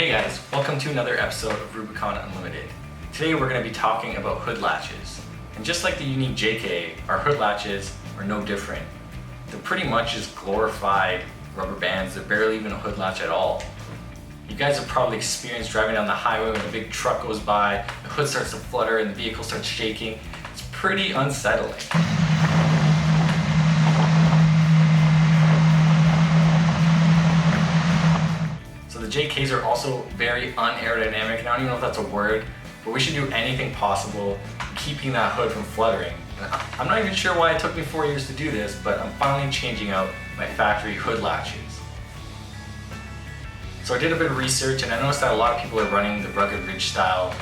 Hey guys, welcome to another episode of Rubicon Unlimited. Today we're going to be talking about hood latches. And just like the unique JK, our hood latches are no different. They're pretty much just glorified rubber bands. They're barely even a hood latch at all. You guys have probably experienced driving down the highway when a big truck goes by, the hood starts to flutter and the vehicle starts shaking. It's pretty unsettling. The JKs are also very unaerodynamic, and I don't even know if that's a word, but we should do anything possible keeping that hood from fluttering. And I'm not even sure why it took me 4 years to do this, but I'm finally changing out my factory hood latches. So I did a bit of research and I noticed that a lot of people are running the rugged ridge style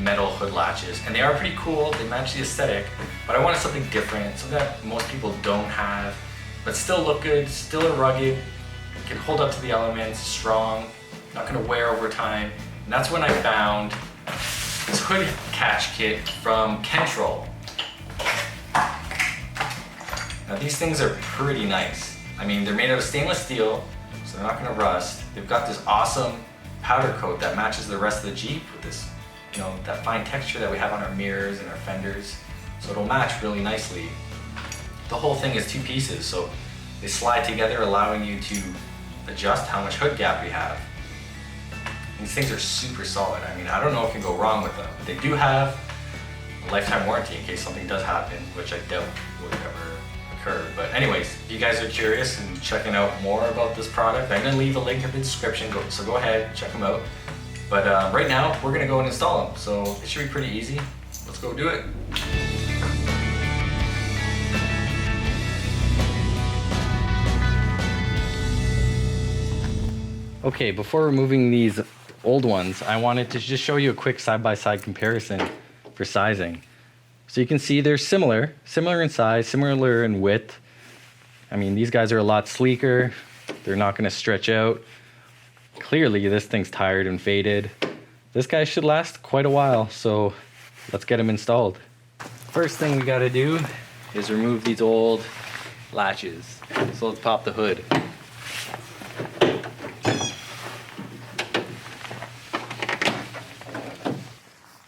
metal hood latches, and they are pretty cool, they match the aesthetic, but I wanted something different, something that most people don't have, but still look good, still rugged, can hold up to the elements, strong, not gonna wear over time. And that's when I found this hood catch kit from Kentrol. Now these things are pretty nice. I mean, they're made out of stainless steel, so they're not gonna rust. They've got this awesome powder coat that matches the rest of the Jeep with this, that fine texture that we have on our mirrors and our fenders. So it'll match really nicely. The whole thing is 2 pieces, so they slide together, allowing you to adjust how much hood gap you have. These things are super solid. I mean, I don't know if you can go wrong with them. They do have a lifetime warranty in case something does happen, which I doubt would ever occur. But anyways, if you guys are curious and checking out more about this product, I'm gonna leave a link in the description, so go ahead, check them out. But right now, we're gonna go and install them. So it should be pretty easy. Let's go do it. Okay, before removing these old ones, I wanted to just show you a quick side-by-side comparison for sizing. So you can see they're similar in size, similar in width. I mean, these guys are a lot sleeker. They're not gonna stretch out. Clearly, this thing's tired and faded. This guy should last quite a while, so let's get them installed. First thing we gotta do is remove these old latches. So let's pop the hood.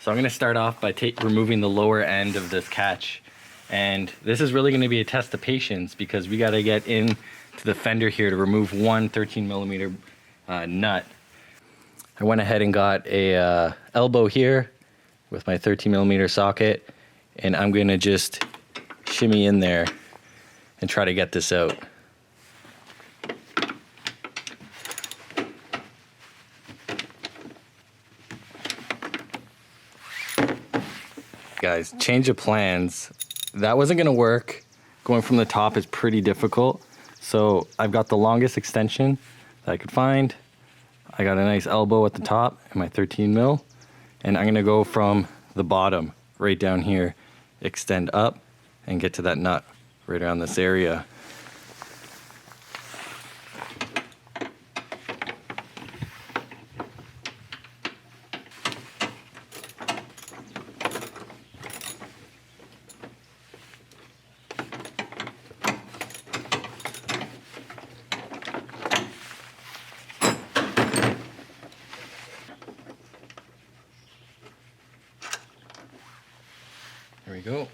So I'm going to start off by removing the lower end of this catch, and this is really going to be a test of patience because we got to get into the fender here to remove one 13mm nut. I went ahead and got a elbow here with my 13mm socket, and I'm going to just shimmy in there and try to get this out. Guys, change of plans. That wasn't gonna work. Going from the top is pretty difficult. So I've got the longest extension that I could find. I got a nice elbow at the top and my 13mm. And I'm gonna go from the bottom, right down here, extend up and get to that nut right around this area. There we go.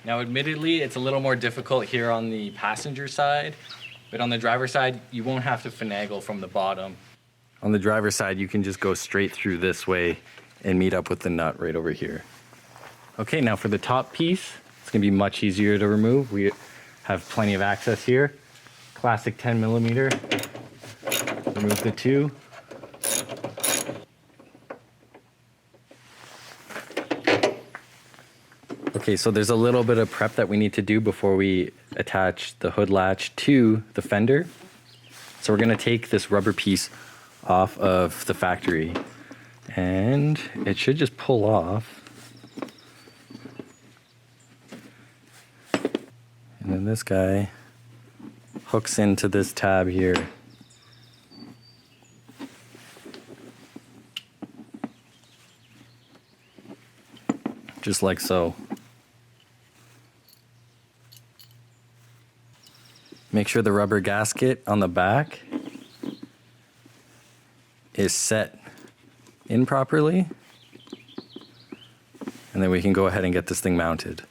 Now, admittedly, it's a little more difficult here on the passenger side, but on the driver's side, you won't have to finagle from the bottom. On the driver's side, you can just go straight through this way and meet up with the nut right over here. Okay, now for the top piece, it's gonna be much easier to remove. We have plenty of access here. Classic 10mm. Remove the 2. Okay, so there's a little bit of prep that we need to do before we attach the hood latch to the fender. So we're gonna take this rubber piece off of the factory, and it should just pull off. And then this guy hooks into this tab here. Just like so. Make sure the rubber gasket on the back is set in properly. And then we can go ahead and get this thing mounted.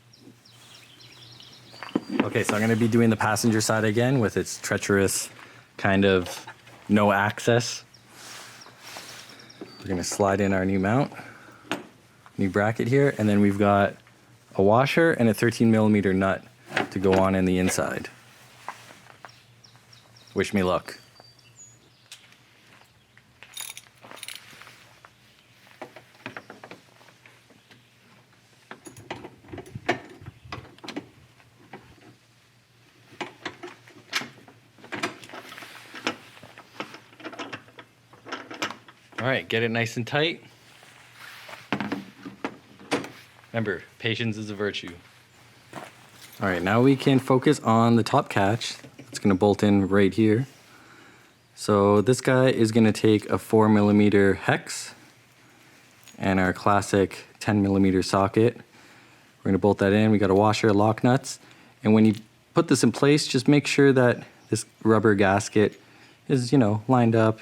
Okay, so I'm gonna be doing the passenger side again with its treacherous kind of no access. We're gonna slide in our new mount, new bracket here, and then we've got a washer and a 13mm nut to go on in the inside. Wish me luck. All right, get it nice and tight. Remember, patience is a virtue. All right, now we can focus on the top catch. It's gonna bolt in right here. So this guy is gonna take a 4mm hex and our classic 10mm socket. We're gonna bolt that in. We got a washer, lock nuts. And when you put this in place, just make sure that this rubber gasket is, lined up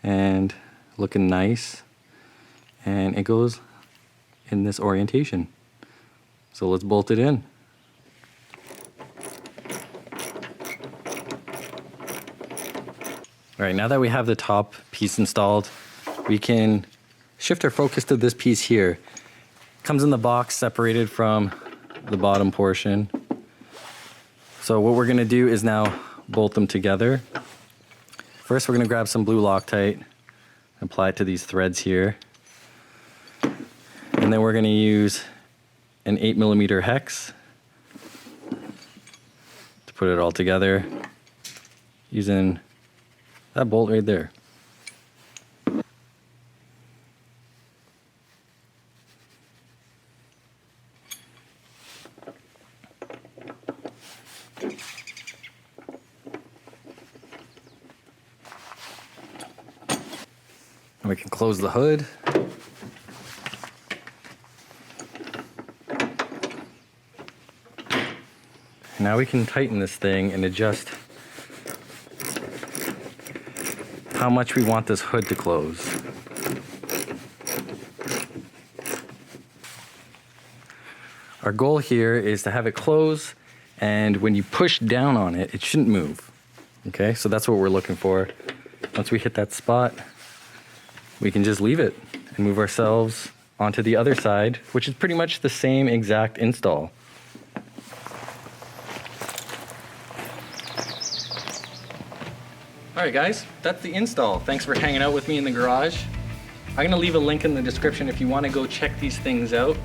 and looking nice. And it goes in this orientation. So let's bolt it in. All right, now that we have the top piece installed, we can shift our focus to this piece here. It comes in the box separated from the bottom portion. So what we're gonna do is now bolt them together. First, we're gonna grab some blue Loctite, apply it to these threads here. And then we're gonna use an 8mm hex to put it all together using that bolt right there. And we can close the hood. Now we can tighten this thing and adjust how much we want this hood to close. Our goal here is to have it close, and when you push down on it, it shouldn't move. Okay, so that's what we're looking for. Once we hit that spot, we can just leave it and move ourselves onto the other side, which is pretty much the same exact install. All right, guys, that's the install. Thanks for hanging out with me in the garage. I'm gonna leave a link in the description if you wanna go check these things out.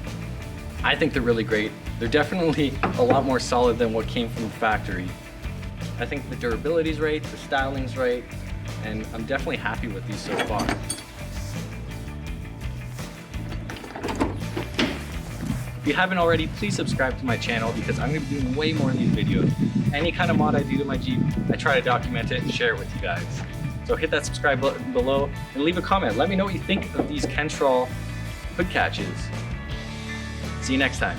I think they're really great. They're definitely a lot more solid than what came from the factory. I think the durability's right, the styling's right, and I'm definitely happy with these so far. If you haven't already, please subscribe to my channel because I'm going to be doing way more in these videos. Any kind of mod I do to my Jeep, I try to document it and share it with you guys. So hit that subscribe button below and leave a comment. Let me know what you think of these Kentrol Hood Catches. See you next time.